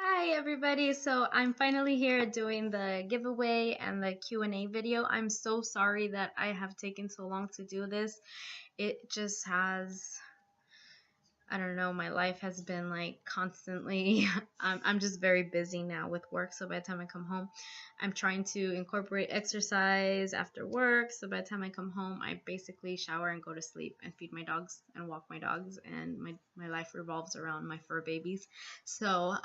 Hi everybody, so I'm finally here doing the giveaway and the Q&A video. I'm so sorry that I have taken so long to do this. It just has, I don't know, my life has been like constantly, I'm just very busy now with work, so by the time I come home, I'm trying to incorporate exercise after work, so by the time I come home, I basically shower and go to sleep and feed my dogs and walk my dogs, and my life revolves around my fur babies. So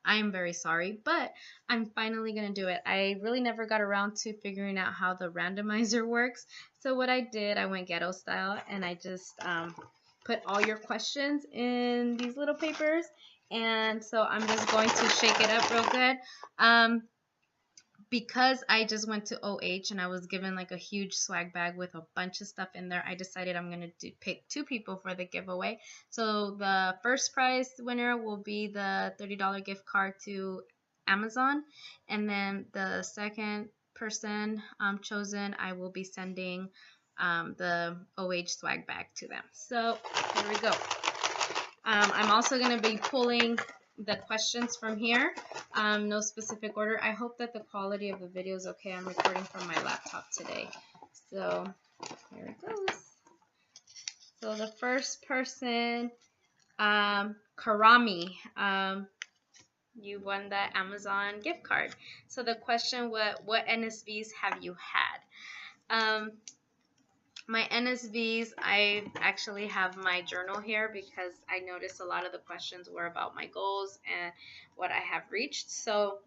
I'm very sorry, but I'm finally gonna do it. I really never got around to figuring out how the randomizer works, so what I did, I went ghetto style, and I just put all your questions in these little papers, and so I'm just going to shake it up real good. Because I just went to OH and I was given like a huge swag bag with a bunch of stuff in there, I decided I'm going to pick two people for the giveaway. So the first prize winner will be the $30 gift card to Amazon, and then the second person chosen, I will be sending the OH swag bag to them. So here we go. I'm also going to be pulling the questions from here, no specific order. I hope that the quality of the video is okay. I'm recording from my laptop today, so here it goes. So the first person, Karami, you won the Amazon gift card. So the question, what NSVs have you had? My NSVs, I actually have my journal here because I noticed a lot of the questions were about my goals and what I have reached. So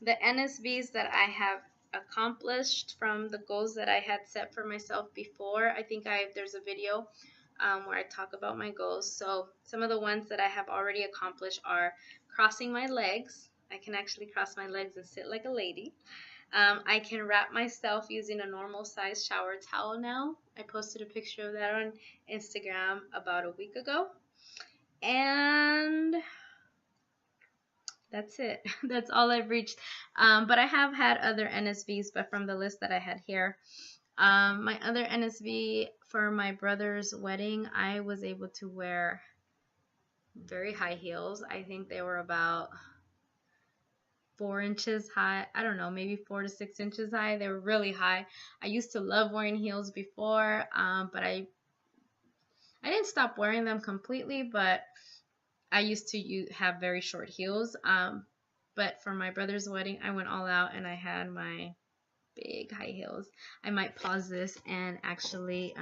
the NSVs that I have accomplished from the goals that I had set for myself before, I think there's a video where I talk about my goals. So some of the ones that I have already accomplished are crossing my legs. I can actually cross my legs and sit like a lady. I can wrap myself using a normal size shower towel now. I posted a picture of that on Instagram about a week ago. And that's it. That's all I've reached. But I have had other NSVs, but from the list that I had here. My other NSV for my brother's wedding, I was able to wear very high heels. I think they were about 4 inches high. I don't know, maybe 4 to 6 inches high. They were really high. I used to love wearing heels before, but I didn't stop wearing them completely, but I used to have very short heels. But for my brother's wedding, I went all out and I had my big high heels. I might pause this and actually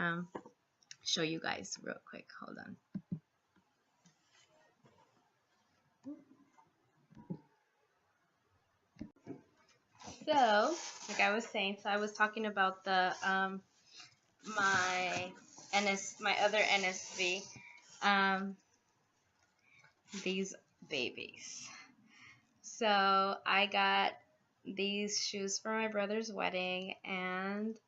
show you guys real quick. Hold on. So, like I was saying, so I was talking about the my other NSV, these babies. So I got these shoes for my brother's wedding, and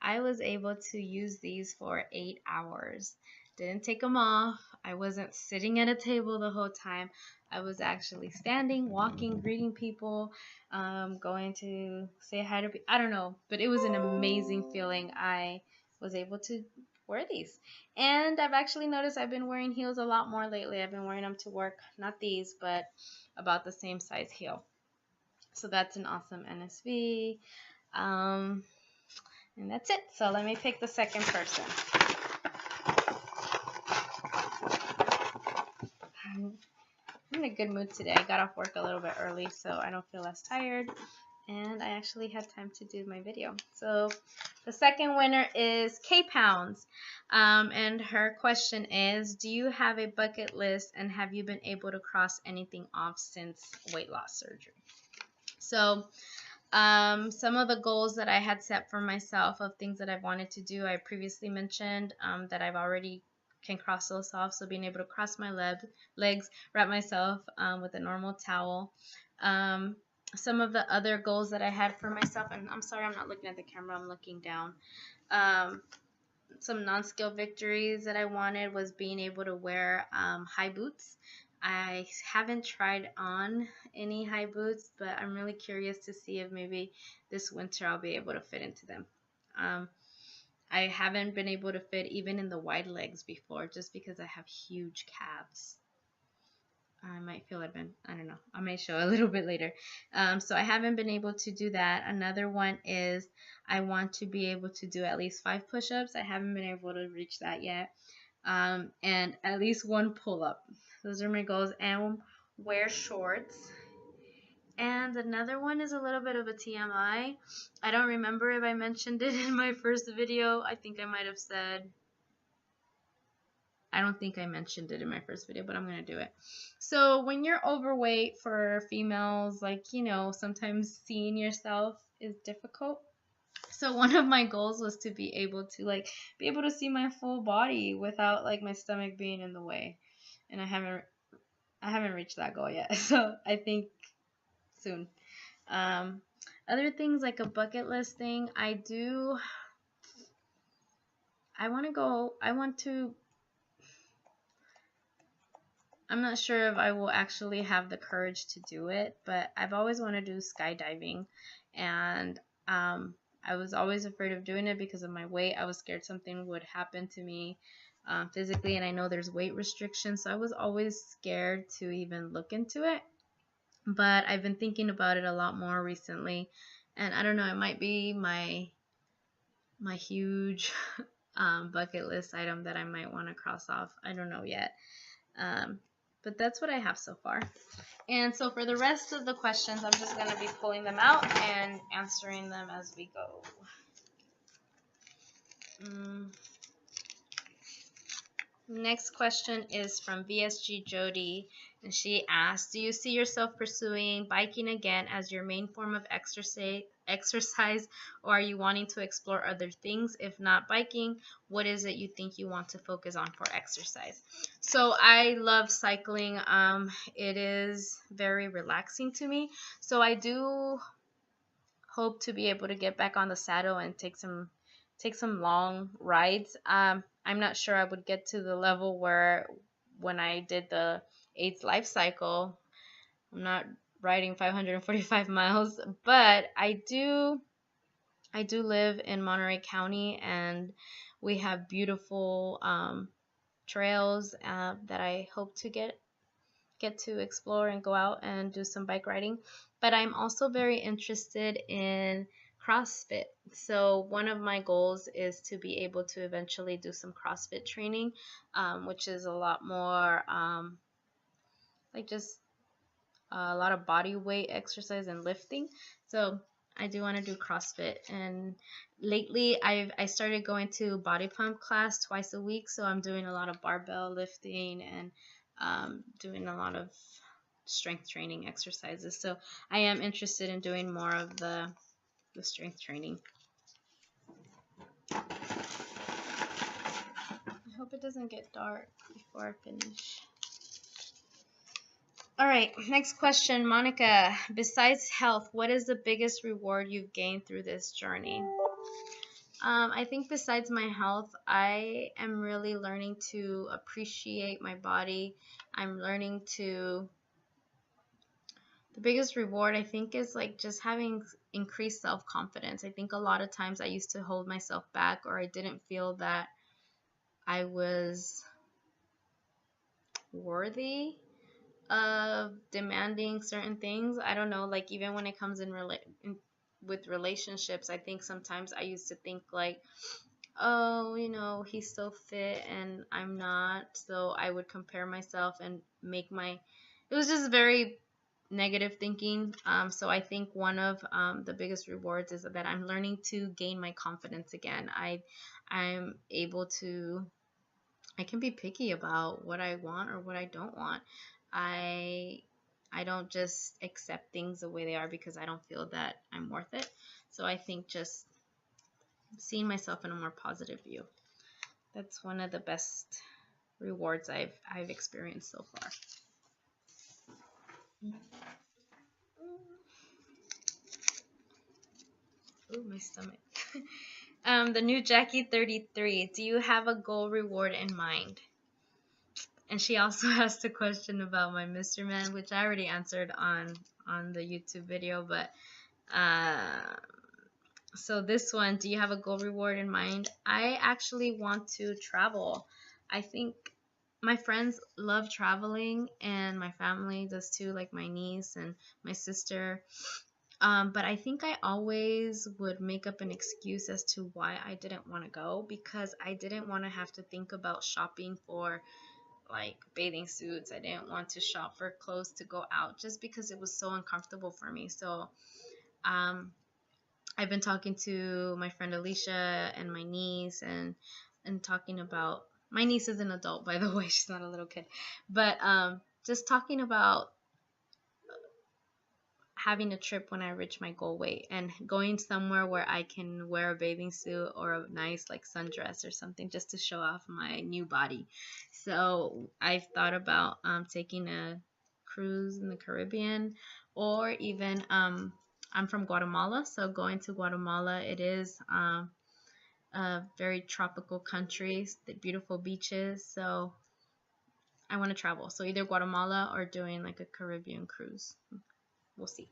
I was able to use these for 8 hours. Didn't take them off. I wasn't sitting at a table the whole time. I was actually standing, walking, greeting people, going to say hi to people. I don't know, but it was an amazing feeling. I was able to wear these. And I've actually noticed I've been wearing heels a lot more lately. I've been wearing them to work, not these, but about the same size heel. So that's an awesome NSV. And that's it. So let me pick the second person. I'm in a good mood today. I got off work a little bit early, so I don't feel as tired. And I actually had time to do my video. So the second winner is K-Pounds. And her question is, do you have a bucket list and have you been able to cross anything off since weight loss surgery? So some of the goals that I had set for myself of things that I've wanted to do, I previously mentioned that I've already can cross those off. So being able to cross my legs, wrap myself with a normal towel. Some of the other goals that I had for myself, and I'm sorry I'm not looking at the camera, I'm looking down. Some non-skill victories that I wanted was being able to wear high boots. I haven't tried on any high boots, but I'm really curious to see if maybe this winter I'll be able to fit into them. I haven't been able to fit even in the wide legs before just because I have huge calves. I might feel advanced. I don't know. I may show a little bit later. So I haven't been able to do that. Another one is I want to be able to do at least 5 push-ups. I haven't been able to reach that yet. And at least 1 pull-up. Those are my goals. And wear shorts. And another one is a little bit of a TMI. I don't remember if I mentioned it in my first video. I think I might have said, I don't think I mentioned it in my first video, but I'm going to do it. So when you're overweight, for females, like, you know, sometimes seeing yourself is difficult. So one of my goals was to be able to see my full body without like my stomach being in the way. And I haven't reached that goal yet. So I think soon. Other things like a bucket list thing, I'm not sure if I will actually have the courage to do it, but I've always wanted to do skydiving, and I was always afraid of doing it because of my weight. I was scared something would happen to me physically, and I know there's weight restrictions, so I was always scared to even look into it. But I've been thinking about it a lot more recently, and I don't know, it might be my huge bucket list item that I might want to cross off. I don't know yet. But that's what I have so far. And so for the rest of the questions, I'm just going to be pulling them out and answering them as we go. Next question is from VSG Jody, and she asks, do you see yourself pursuing biking again as your main form of exercise, or are you wanting to explore other things? If not biking, what is it you think you want to focus on for exercise? So I love cycling. It is very relaxing to me. So I do hope to be able to get back on the saddle and take some long rides. I'm not sure I would get to the level where when I did the AIDS life cycle, I'm not riding 545 miles, but I do live in Monterey County, and we have beautiful trails that I hope to get to explore and go out and do some bike riding. But I'm also very interested in CrossFit. So one of my goals is to be able to eventually do some CrossFit training, which is a lot more like just a lot of body weight exercise and lifting. So I do want to do CrossFit, and lately I started going to body pump class twice a week, so I'm doing a lot of barbell lifting and doing a lot of strength training exercises. So I am interested in doing more of the strength training. I hope it doesn't get dark before I finish. All right, next question, Monica. Besides health, what is the biggest reward you've gained through this journey? I think besides my health, I am really learning to appreciate my body. I'm learning to, the biggest reward I think is like just having increased self-confidence. I think a lot of times I used to hold myself back, or I didn't feel that I was worthy of demanding certain things. I don't know, like even when it comes with relationships, I think sometimes I used to think like, oh, you know, he's so fit and I'm not, so I would compare myself and it was just very negative thinking. So I think one of the biggest rewards is that I'm learning to gain my confidence again. I'm able to, I can be picky about what I want or what I don't want. I don't just accept things the way they are because I don't feel that I'm worth it. So I think just seeing myself in a more positive view, that's one of the best rewards I've experienced so far. Ooh, my stomach. The new Jackie 33. Do you have a goal reward in mind? And she also asked a question about my Mr. Man, which I already answered on the YouTube video. But so this one, do you have a goal reward in mind? I actually want to travel. I think my friends love traveling, and my family does too, like my niece and my sister. But I think I always would make up an excuse as to why I didn't want to go, because I didn't want to have to think about shopping for like bathing suits. I didn't want to shop for clothes to go out just because it was so uncomfortable for me. So um, I've been talking to my friend Alicia and my niece, and talking about, my niece is an adult, by the way, she's not a little kid, but just talking about having a trip when I reach my goal weight and going somewhere where I can wear a bathing suit or a nice like sundress or something just to show off my new body. So I've thought about taking a cruise in the Caribbean, or even I'm from Guatemala, so going to Guatemala, it is a very tropical country, the beautiful beaches. So I want to travel. So either Guatemala or doing like a Caribbean cruise. We'll see.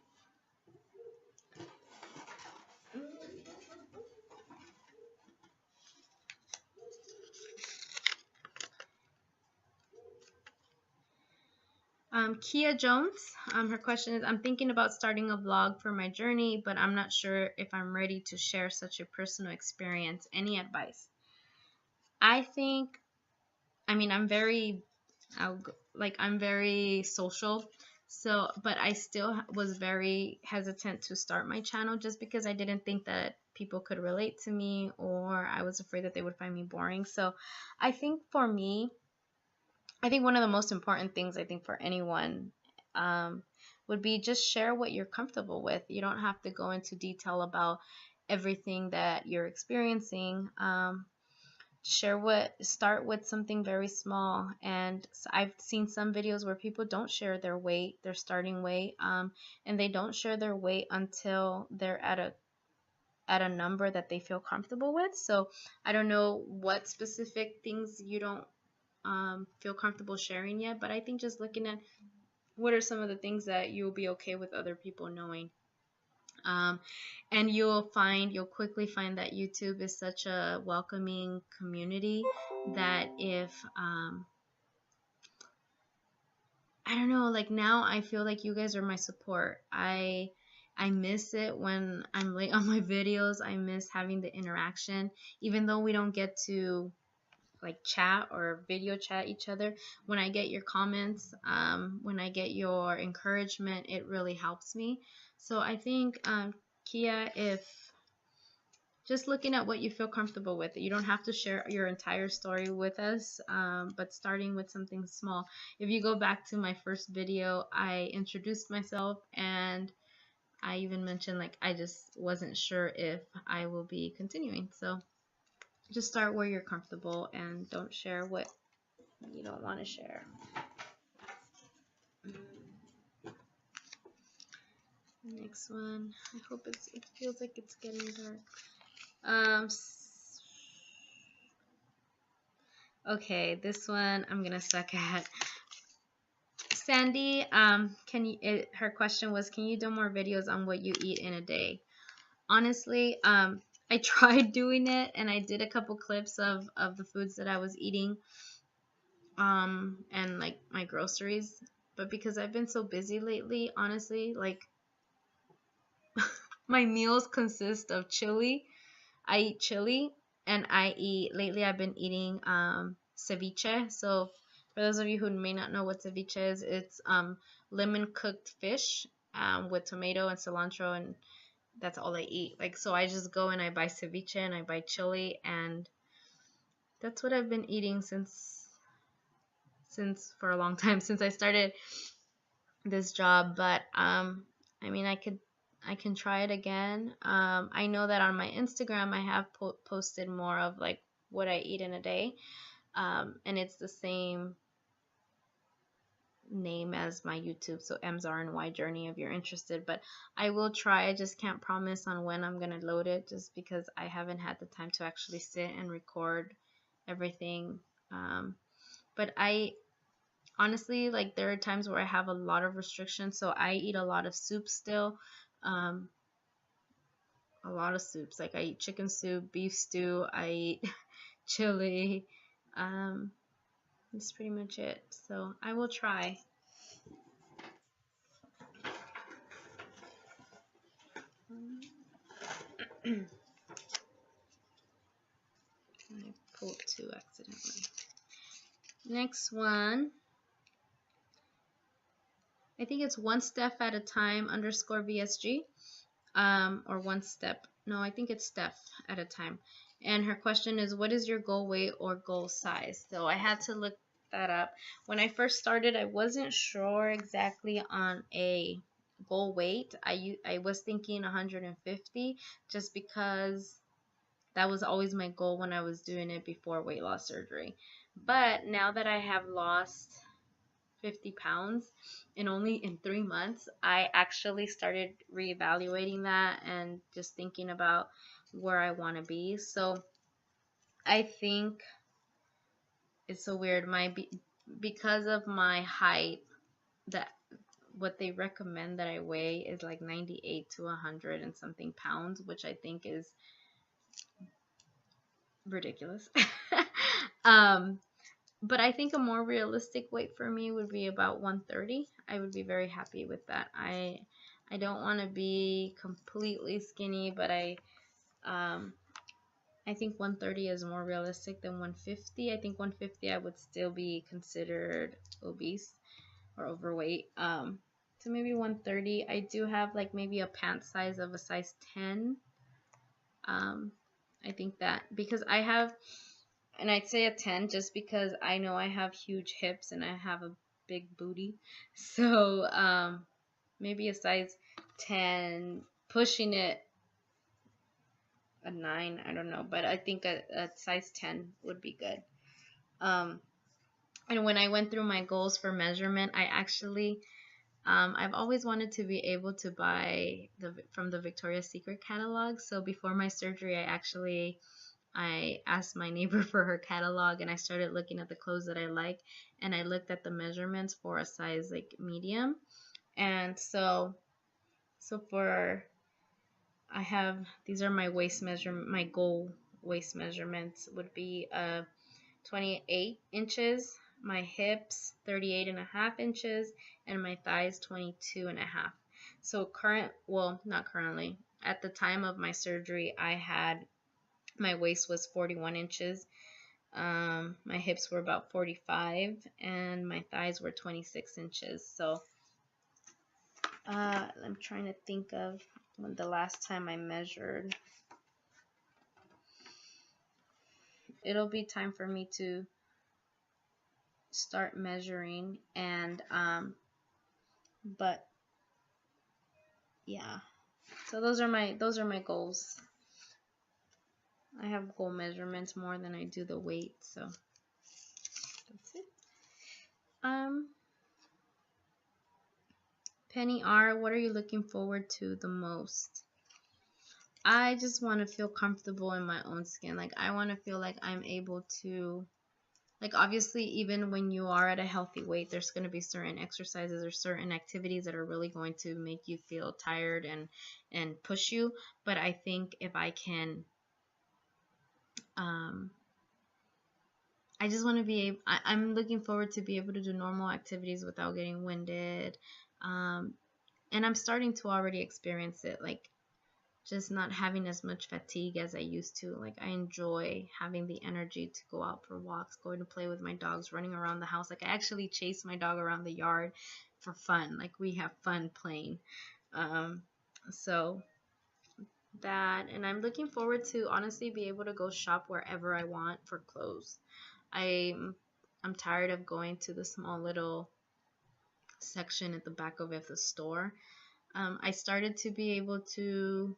Kia Jones, her question is, I'm thinking about starting a vlog for my journey, but I'm not sure if I'm ready to share such a personal experience. Any advice? I think, I mean, I'm very social. So, but I still was very hesitant to start my channel just because I didn't think that people could relate to me, or I was afraid that they would find me boring. So I think for me, I think one of the most important things, I think for anyone, would be just share what you're comfortable with. You don't have to go into detail about everything that you're experiencing. Start with something very small. And I've seen some videos where people don't share their weight, their starting weight, and they don't share their weight until they're at a number that they feel comfortable with. So I don't know what specific things you don't feel comfortable sharing yet, but I think just looking at what are some of the things that you'll be okay with other people knowing. And you'll quickly find that YouTube is such a welcoming community that if I don't know, like now I feel like you guys are my support. I miss it when I'm late on my videos. I miss having the interaction, even though we don't get to like chat or video chat each other. When I get your comments, when I get your encouragement, it really helps me. So I think, Kia, if just looking at what you feel comfortable with, you don't have to share your entire story with us, but starting with something small. If you go back to my first video, I introduced myself, and I even mentioned like I just wasn't sure if I will be continuing. So just start where you're comfortable and don't share what you don't want to share. Next one. I hope it feels like it's getting dark. Okay, this one I'm gonna suck at. Sandy, her question was, can you do more videos on what you eat in a day? Honestly, I tried doing it, and I did a couple clips of the foods that I was eating, and like my groceries, but because I've been so busy lately, honestly, like my meals consist of chili. I eat chili, and lately I've been eating ceviche. So for those of you who may not know what ceviche is, it's lemon cooked fish with tomato and cilantro, and that's all I eat. Like, so I just go and I buy ceviche and I buy chili, and that's what I've been eating since for a long time, since I started this job. But I mean, I can try it again. I know that on my Instagram I have posted more of like what I eat in a day, and it's the same name as my YouTube, so MZRNY Journey, if you're interested. But I will try. I just can't promise on when I'm gonna load it, just because I haven't had the time to actually sit and record everything. But I honestly, like, there are times where I have a lot of restrictions, so I eat a lot of soup still. A lot of soups. Like, I eat chicken soup, beef stew, I eat chili. That's pretty much it. So I will try. I pulled two accidentally. Next one, I think it's one step at a time underscore VSG, or one step. No, I think it's step at a time. And her question is, what is your goal weight or goal size? So I had to look that up. When I first started, I wasn't sure exactly on a goal weight. I was thinking 150 just because that was always my goal when I was doing it before weight loss surgery. But now that I have lost 50 pounds and only in 3 months, I actually started reevaluating that and just thinking about where I want to be. So I think it's so weird. Because of my height, that what they recommend that I weigh is like 98 to 100 and something pounds, which I think is ridiculous. But I think a more realistic weight for me would be about 130. I would be very happy with that. I don't want to be completely skinny, but I think 130 is more realistic than 150. I think 150 I would still be considered obese or overweight. So maybe 130. I do have like maybe a pant size of a size 10. I think that because I have, and I'd say a 10 just because I know I have huge hips and I have a big booty. So maybe a size 10, pushing it a 9, I don't know, but I think a size 10 would be good. And when I went through my goals for measurement, I actually I've always wanted to be able to buy from the Victoria's Secret catalog. So before my surgery, I asked my neighbor for her catalog, and I started looking at the clothes that I like, and I looked at the measurements for a size like medium. And so I have, these are my waist measurement, my goal waist measurements would be 28 inches, my hips 38.5 inches, and my thighs 22.5. So not currently, at the time of my surgery, my waist was 41 inches, my hips were about 45, and my thighs were 26 inches. So I'm trying to think of when the last time I measured. It'll be time for me to start measuring, and but yeah, so those are my goals. I have goal measurements more than I do the weight, so that's it. Penny R, what are you looking forward to the most? I just want to feel comfortable in my own skin. Like, I want to feel like I'm able to, like, obviously, even when you are at a healthy weight, there's going to be certain exercises or certain activities that are really going to make you feel tired and push you. But I think if I can, I just want to be, I'm looking forward to be able to do normal activities without getting winded. And I'm starting to already experience it, like just not having as much fatigue as I used to. Like, I enjoy having the energy to go out for walks, going to play with my dogs, running around the house. Like, I actually chase my dog around the yard for fun. Like, we have fun playing. So that, and I'm looking forward to honestly be able to go shop wherever I want for clothes. I'm tired of going to the small little section at the back of the store. I started to be able to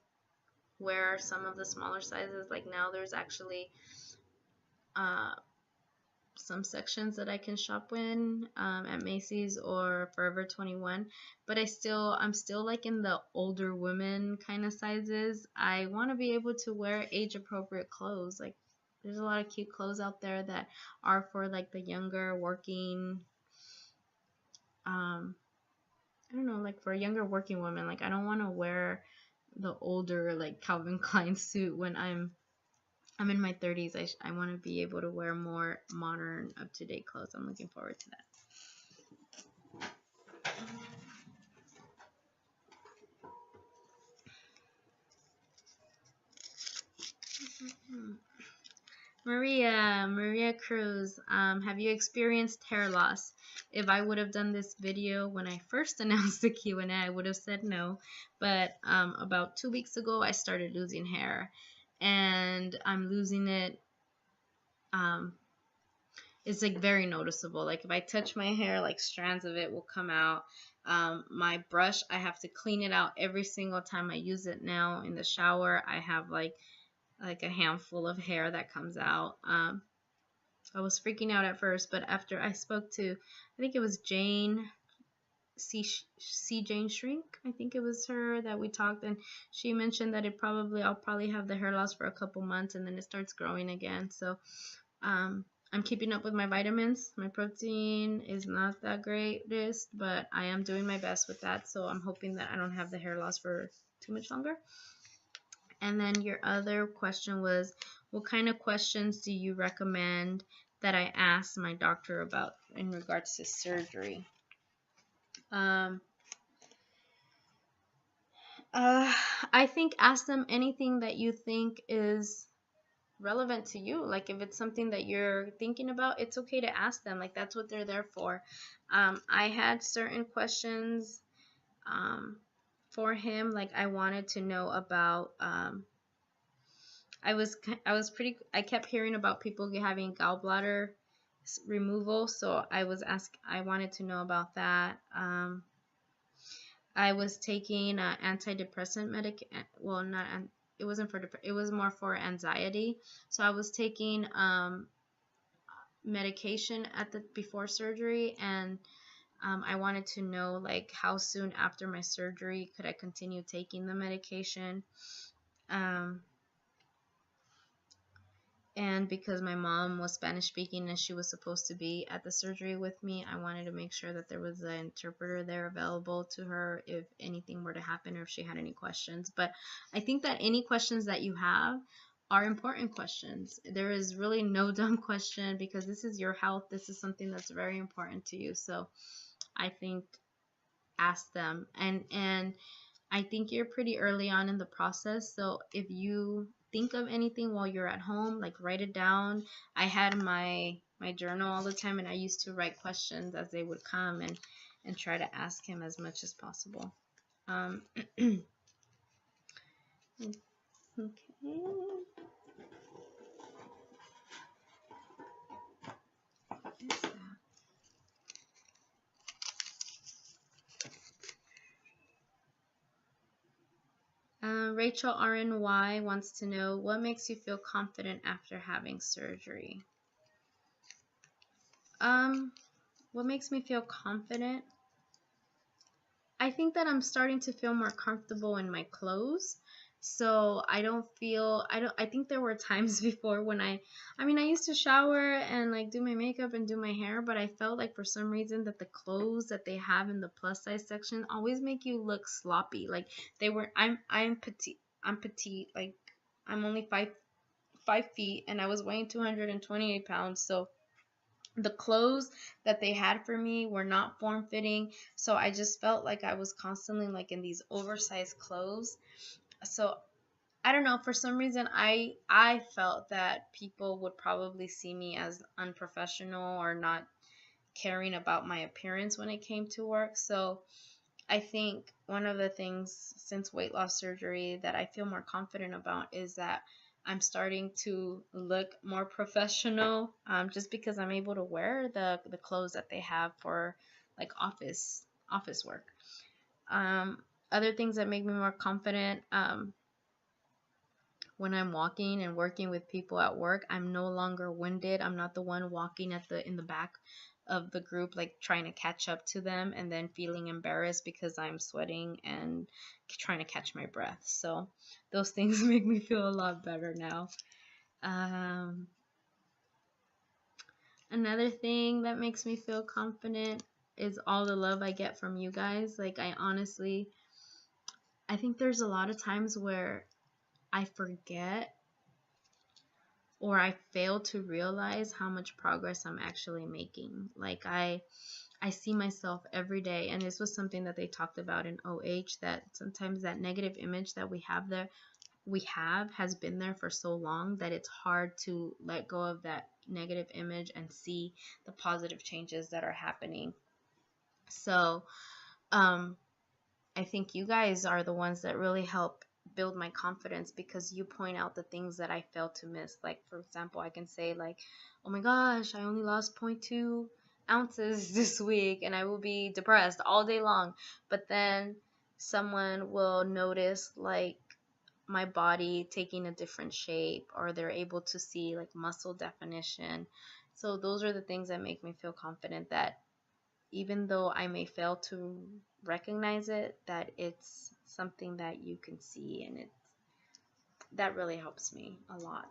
wear some of the smaller sizes. Like, now there's actually some sections that I can shop in at Macy's or Forever 21, but I'm still like in the older women kind of sizes. I want to be able to wear age appropriate clothes. Like, there's a lot of cute clothes out there that are for like the younger working, I don't know, like for a younger working woman. Like, I don't want to wear the older like Calvin Klein suit when I'm I'm in my 30s. I want to be able to wear more modern, up-to-date clothes. I'm looking forward to that. Maria Cruz, have you experienced hair loss? If I would have done this video when I first announced the Q&A, I would have said no. But about 2 weeks ago, I started losing hair, and I'm losing it. It's like very noticeable. Like if I touch my hair, like strands of it will come out. My brush, I have to clean it out every single time I use it now. In the shower, I have like a handful of hair that comes out. I was freaking out at first, but after I spoke to, I think it was Jane, Jane Shrink, I think it was her that we talked, and she mentioned that I'll probably have the hair loss for a couple months, and then it starts growing again. So I'm keeping up with my vitamins. My protein is not the greatest, but I am doing my best with that. So I'm hoping that I don't have the hair loss for too much longer. And then your other question was, what kind of questions do you recommend that I ask my doctor about in regards to surgery? I think ask them anything that you think is relevant to you. Like if it's something that you're thinking about, it's okay to ask them. Like that's what they're there for. I had certain questions for him. Like I wanted to know about I kept hearing about people having gallbladder removal, so I wanted to know about that. I was taking antidepressant it wasn't for it was more for anxiety. So I was taking medication before surgery, and I wanted to know like how soon after my surgery could I continue taking the medication. And because my mom was Spanish speaking and she was supposed to be at the surgery with me, I wanted to make sure that there was an interpreter there available to her if anything were to happen or if she had any questions. But I think that any questions that you have are important questions. There is really no dumb question because this is your health. This is something that's very important to you. So I think ask them. And I think you're pretty early on in the process. So if you think of anything while you're at home, like write it down. I had my journal all the time, and I used to write questions as they would come and try to ask him as much as possible. Okay. Rachel RNY wants to know, what makes you feel confident after having surgery? What makes me feel confident? I think that I'm starting to feel more comfortable in my clothes. So I think there were times before when I used to shower and like do my makeup and do my hair, but I felt like for some reason that the clothes that they have in the plus size section always make you look sloppy. Like I'm petite, like I'm only 5 feet and I was weighing 228 pounds. So the clothes that they had for me were not form-fitting, so I just felt like I was constantly like in these oversized clothes. So I don't know, for some reason I felt that people would probably see me as unprofessional or not caring about my appearance when it came to work. So I think one of the things since weight loss surgery that I feel more confident about is that I'm starting to look more professional, just because I'm able to wear the clothes that they have for like office work. Other things that make me more confident, when I'm walking and working with people at work, I'm no longer winded. I'm not the one walking in the back of the group, like trying to catch up to them and then feeling embarrassed because I'm sweating and trying to catch my breath. So those things make me feel a lot better now. Another thing that makes me feel confident is all the love I get from you guys. Like I think there's a lot of times where I forget or I fail to realize how much progress I'm actually making. Like I see myself every day, and this was something that they talked about in OH, that sometimes that negative image that we have has been there for so long that it's hard to let go of that negative image and see the positive changes that are happening. So I think you guys are the ones that really help build my confidence, because you point out the things that I fail to miss. Like, for example, I can say like, oh my gosh, I only lost zero point 0.2 ounces this week, and I will be depressed all day long. But then someone will notice like my body taking a different shape, or they're able to see like muscle definition. So those are the things that make me feel confident that even though I may fail to recognize it, that it's something that you can see, and that really helps me a lot.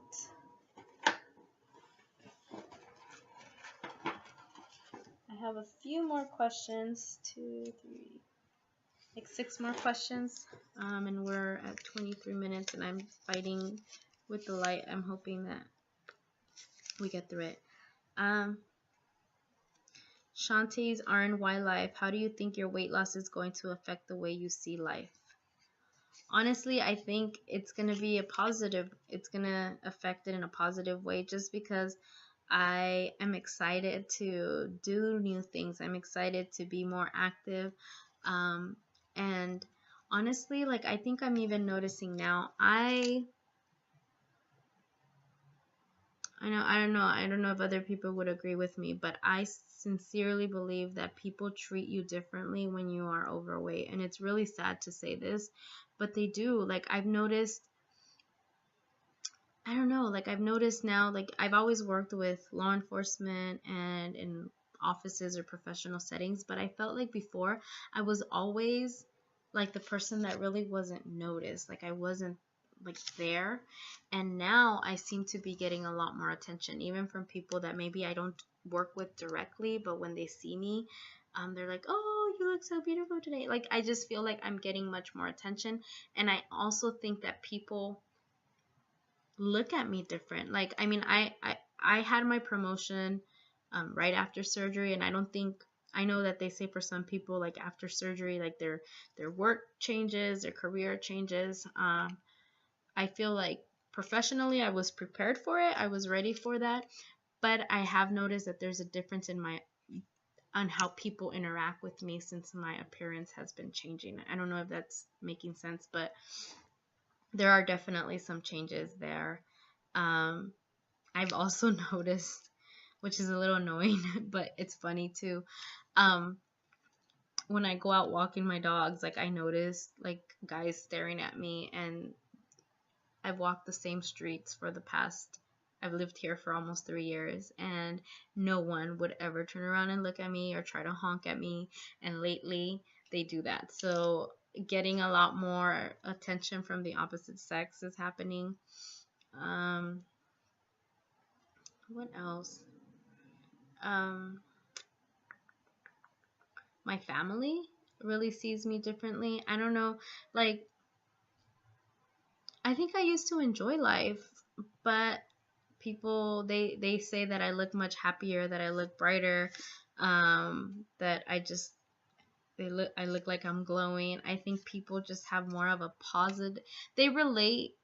I have a few more questions, 2, 3, like 6 more questions, and we're at 23 minutes, and I'm fighting with the light. I'm hoping that we get through it. Shantae's R&Y Life, how do you think your weight loss is going to affect the way you see life? Honestly, I think it's going to be a positive. It's going to affect it in a positive way, just because I am excited to do new things. I'm excited to be more active. And honestly, like, I think I'm even noticing now, I don't know if other people would agree with me, but I sincerely believe that people treat you differently when you are overweight. And it's really sad to say this, but they do. Like, I've noticed, I don't know, like I've noticed now, like I've always worked with law enforcement and in offices or professional settings, but I felt like before I was always like the person that really wasn't noticed. Like I wasn't like there. And now I seem to be getting a lot more attention, even from people that maybe I don't work with directly, but when they see me, they're like, oh, you look so beautiful today. Like I just feel like I'm getting much more attention. And I also think that people look at me different. Like, I mean, I had my promotion right after surgery, and I don't think, I know that they say for some people, like after surgery, like their work changes, their career changes. I feel like professionally I was prepared for it. I was ready for that. But I have noticed that there's a difference in my on how people interact with me since my appearance has been changing. I don't know if that's making sense, but there are definitely some changes there. Um, I've also noticed, which is a little annoying, but it's funny too. Um, when I go out walking my dogs, like I notice like guys staring at me, and I've walked the same streets for the past, I've lived here for almost 3 years, and no one would ever turn around and look at me or try to honk at me. And lately they do that. So getting a lot more attention from the opposite sex is happening. What else? My family really sees me differently. I don't know, like I think I used to enjoy life, but people, they say that I look much happier, that I look brighter, that I look like I'm glowing. I think people just have more of a positive, they relate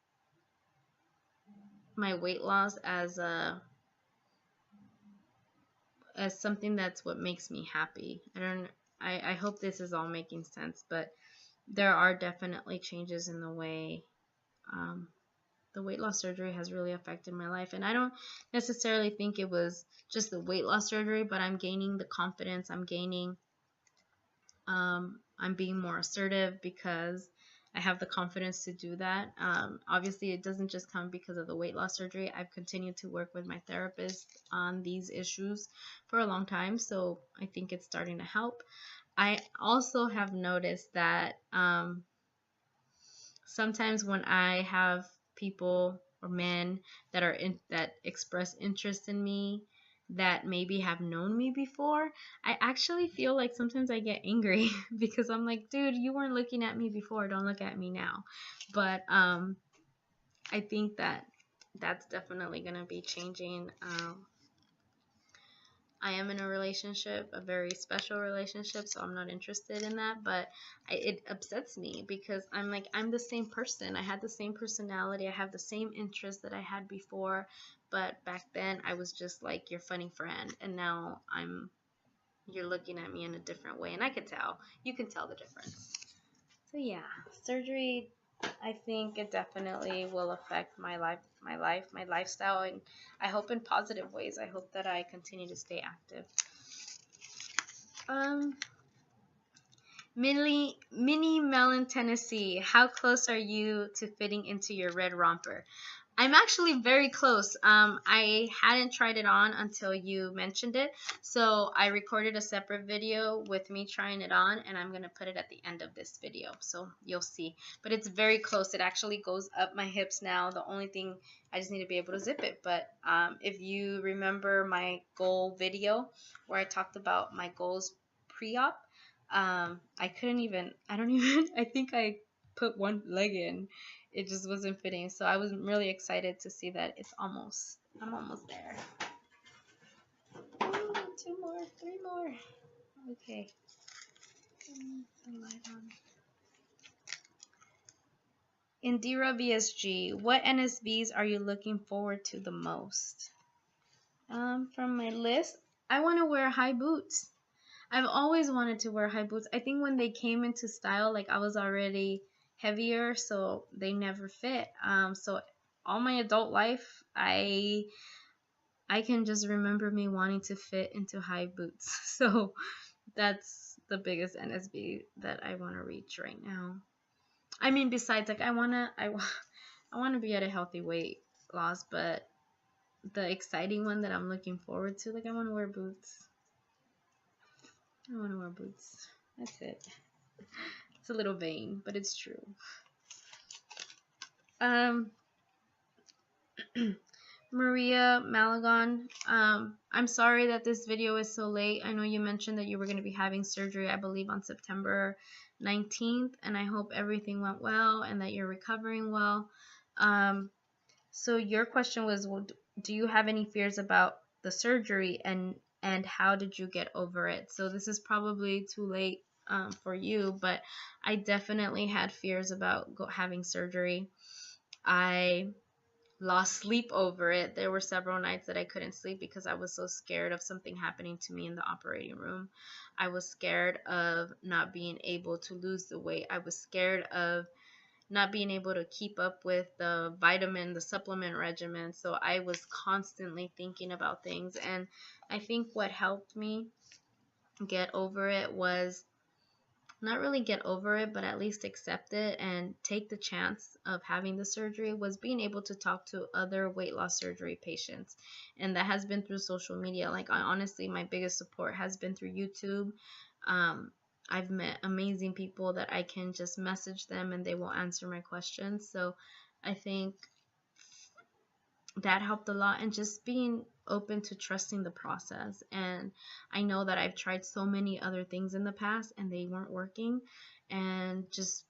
my weight loss as something that's what makes me happy. I hope this is all making sense, but there are definitely changes in the way the weight loss surgery has really affected my life. And I don't necessarily think it was just the weight loss surgery, but I'm gaining the confidence. I'm being more assertive because I have the confidence to do that. Obviously, it doesn't just come because of the weight loss surgery. I've continued to work with my therapist on these issues for a long time, so I think it's starting to help. I also have noticed that sometimes when I have people or men that express interest in me that maybe have known me before, I actually feel like sometimes I get angry because I'm like, dude, you weren't looking at me before, don't look at me now. But I think that that's definitely going to be changing. I am in a relationship, a very special relationship, so I'm not interested in that. But it upsets me because I'm like, I'm the same person. I had the same personality. I have the same interests that I had before. But back then, I was just like your funny friend. And now you're looking at me in a different way. And I could tell. You can tell the difference. So yeah, surgery, I think it definitely will affect my lifestyle, and I hope in positive ways. I hope that I continue to stay active. Um, Mini Melon, Tennessee. How close are you to fitting into your red romper? I'm actually very close. I hadn't tried it on until you mentioned it. So I recorded a separate video with me trying it on, and I'm going to put it at the end of this video. So you'll see. But it's very close. It actually goes up my hips now. The only thing, I just need to be able to zip it. But if you remember my goal video where I talked about my goals pre-op, I think I put one leg in. It just wasn't fitting. So I was really excited to see that I'm almost there. Ooh, 2 more, 3 more. Okay. Indira VSG, what NSVs are you looking forward to the most? From my list, I want to wear high boots. I've always wanted to wear high boots. I think when they came into style, like I was already heavier, so they never fit. So all my adult life, I can just remember me wanting to fit into high boots. So that's the biggest NSV that I want to reach right now. I mean, besides, like I wanna be at a healthy weight loss, but the exciting one that I'm looking forward to, like I want to wear boots. I want to wear boots. That's it. It's a little vain, but it's true. Maria Malagon, I'm sorry that this video is so late. I know you mentioned that you were going to be having surgery, I believe, on September 19th, and I hope everything went well and that you're recovering well. So your question was, well, do you have any fears about the surgery, and how did you get over it? So this is probably too late for you, but I definitely had fears about having surgery. I lost sleep over it. There were several nights that I couldn't sleep because I was so scared of something happening to me in the operating room. I was scared of not being able to lose the weight. I was scared of not being able to keep up with the supplement regimen. So I was constantly thinking about things. And I think what helped me get over it was not really get over it, but at least accept it and take the chance of having the surgery, was being able to talk to other weight loss surgery patients. And that has been through social media. Like, honestly, my biggest support has been through YouTube. I've met amazing people that I can just message them and they will answer my questions. So I think that helped a lot, and just being open to trusting the process. And I know that I've tried so many other things in the past and they weren't working, and just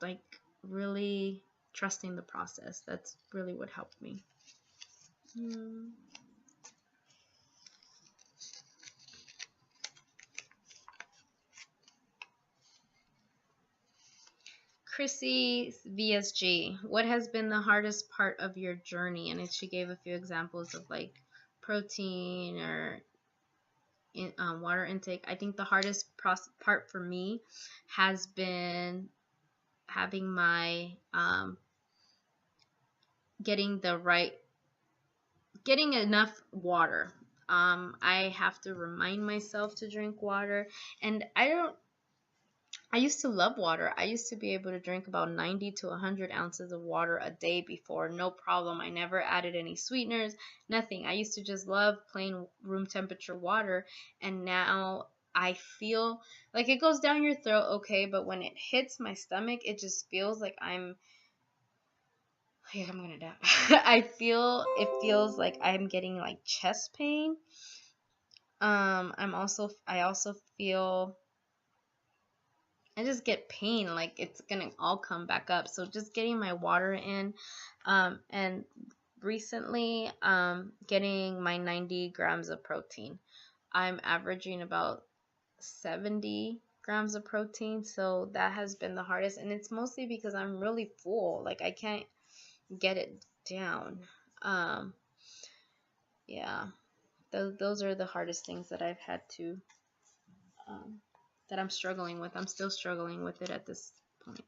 like really trusting the process. That's really what helped me. Chrissy VSG, what has been the hardest part of your journey? And she gave a few examples of like protein or water intake. I think the hardest part for me has been having my getting enough water. I have to remind myself to drink water, and I used to love water. I used to be able to drink about 90 to 100 ounces of water a day before, no problem. I never added any sweeteners, nothing. I used to just love plain room temperature water, and now I feel like it goes down your throat, okay, but when it hits my stomach, it just feels like I'm gonna die. It feels like I'm getting like chest pain. I also feel, I just get pain, like it's gonna all come back up. So just getting my water in, and recently getting my 90 grams of protein. I'm averaging about 70 grams of protein, so that has been the hardest, and it's mostly because I'm really full. Like I can't get it down. Um, yeah, those are the hardest things that I've had to that I'm struggling with. I'm still struggling with it at this point.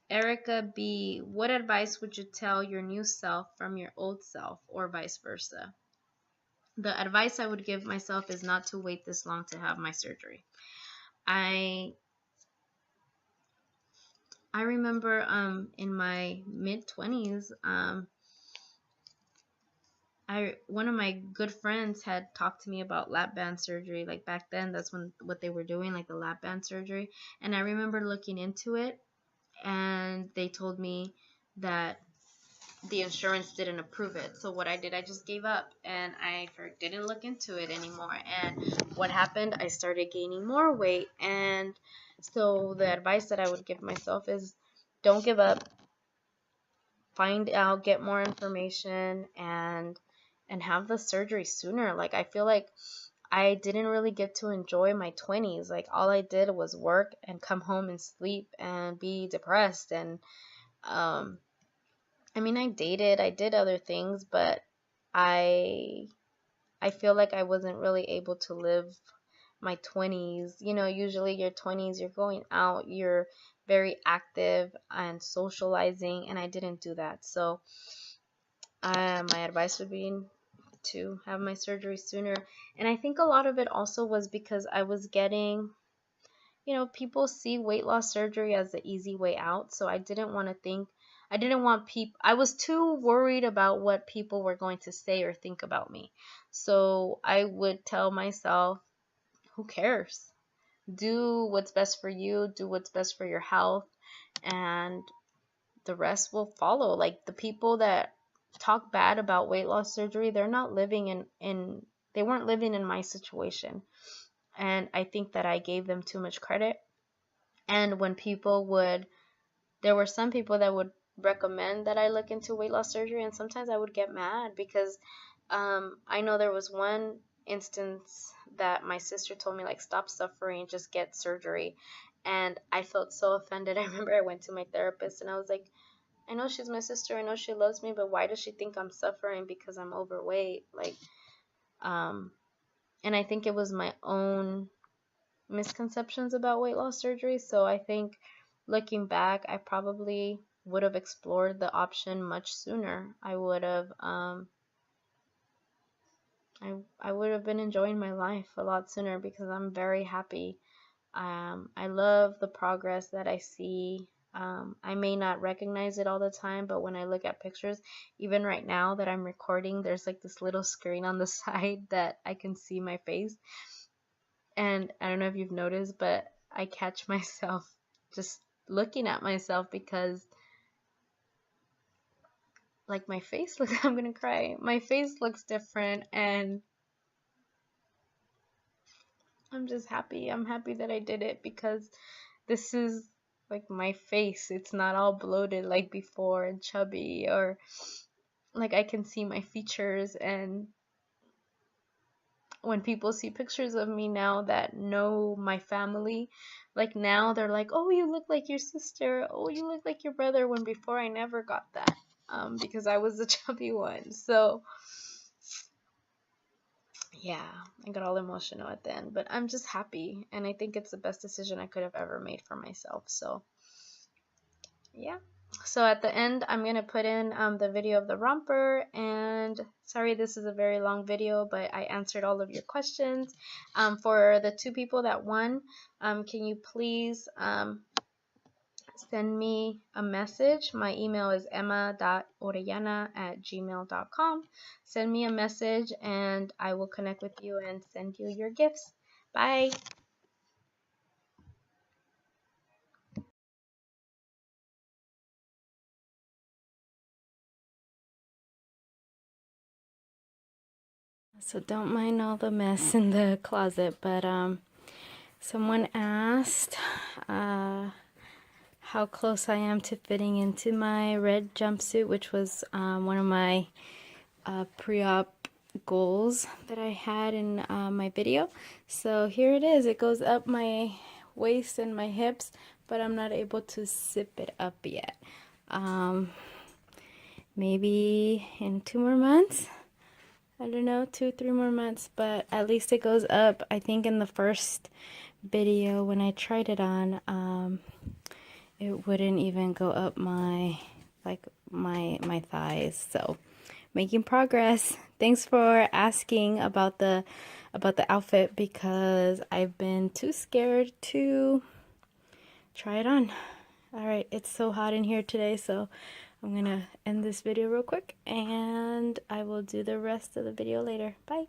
Erica B, what advice would you tell your new self from your old self, or vice versa? The advice I would give myself is not to wait this long to have my surgery. I remember in my mid 20s, one of my good friends had talked to me about lap band surgery. Like back then, that's when what they were doing, like the lap band surgery. And I remember looking into it, and they told me that the insurance didn't approve it. So what I did, I just gave up, and I didn't look into it anymore. And what happened, I started gaining more weight. And so the advice that I would give myself is don't give up, find out, get more information, and have the surgery sooner. Like I feel like I didn't really get to enjoy my 20s. Like all I did was work and come home and sleep and be depressed. And I mean, I dated, I did other things, but I feel like I wasn't really able to live my 20s. You know, usually your 20s, you're going out, you're very active and socializing, and I didn't do that. So my advice would be to have my surgery sooner. And I think a lot of it also was because I was getting, you know, people see weight loss surgery as the easy way out. So I didn't want to think, I didn't want people, I was too worried about what people were going to say or think about me. So I would tell myself, who cares? Do what's best for you, do what's best for your health, and the rest will follow. Like the people that talk bad about weight loss surgery, they're not living in they weren't living in my situation. And I think that I gave them too much credit. And when people would, there were some people that would recommend that I look into weight loss surgery, and sometimes I would get mad because I know there was one instance that my sister told me, like, stop suffering, just get surgery. And I felt so offended. I remember I went to my therapist and I was like, I know she's my sister, I know she loves me, but why does she think I'm suffering because I'm overweight? Like, and I think it was my own misconceptions about weight loss surgery. So I think looking back, I probably would have explored the option much sooner. I would have I would have been enjoying my life a lot sooner because I'm very happy. I love the progress that I see. I may not recognize it all the time, but when I look at pictures, even right now that I'm recording, there's like this little screen on the side that I can see my face. And I don't know if you've noticed, but I catch myself just looking at myself because like my face looks, I'm gonna cry. My face looks different, and I'm just happy. I'm happy that I did it because this is like my face. It's not all bloated like before and chubby, or like I can see my features. And when people see pictures of me now that know my family, like now they're like, oh, you look like your sister, oh, you look like your brother, when before I never got that, because I was the chubby one. So yeah, I got all emotional at the end, but I'm just happy, and I think it's the best decision I could have ever made for myself. So yeah. So at the end, I'm going to put in the video of the romper. And sorry, this is a very long video, but I answered all of your questions. For the two people that won, can you please send me a message? My email is emma.orellana@gmail.com. Send me a message and I will connect with you and send you your gifts. Bye. So don't mind all the mess in the closet, but Someone asked how close I am to fitting into my red jumpsuit, which was one of my pre-op goals that I had in my video. So here it is. It goes up my waist and my hips, but I'm not able to zip it up yet. Maybe in 2 more months. I don't know, 2-3 more months, but at least it goes up. I think in the first video when I tried it on, it wouldn't even go up my thighs. So making progress. Thanks for asking about the outfit, because I've been too scared to try it on. All right, it's so hot in here today, so I'm gonna end this video real quick and I will do the rest of the video later. Bye.